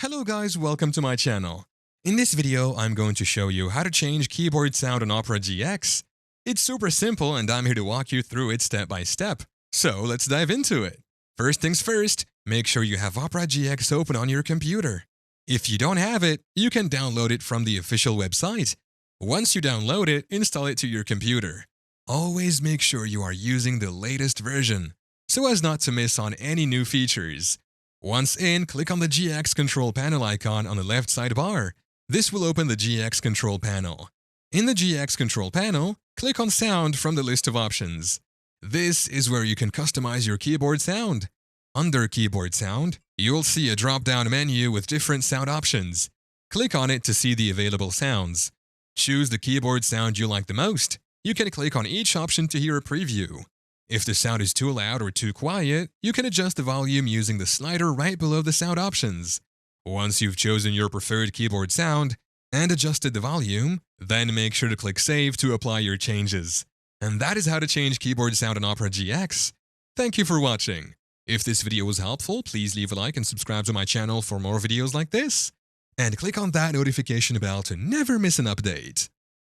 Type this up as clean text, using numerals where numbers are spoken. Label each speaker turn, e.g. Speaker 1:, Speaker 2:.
Speaker 1: Hello guys, welcome to my channel. In this video, I'm going to show you how to change keyboard sound on Opera GX. It's super simple and I'm here to walk you through it step by step. So let's dive into it. First things first, make sure you have Opera GX open on your computer. If you don't have it, you can download it from the official website. Once you download it, install it to your computer. Always make sure you are using the latest version, so as not to miss on any new features. Once in, click on the GX Control Panel icon on the left sidebar. This will open the GX Control Panel. In the GX Control Panel, click on Sound from the list of options. This is where you can customize your keyboard sound. Under Keyboard Sound, you'll see a drop-down menu with different sound options. Click on it to see the available sounds. Choose the keyboard sound you like the most. You can click on each option to hear a preview. If the sound is too loud or too quiet, you can adjust the volume using the slider right below the sound options. Once you've chosen your preferred keyboard sound and adjusted the volume, then make sure to click Save to apply your changes. And that is how to change keyboard sound in Opera GX. Thank you for watching. If this video was helpful, please leave a like and subscribe to my channel for more videos like this. And click on that notification bell to never miss an update.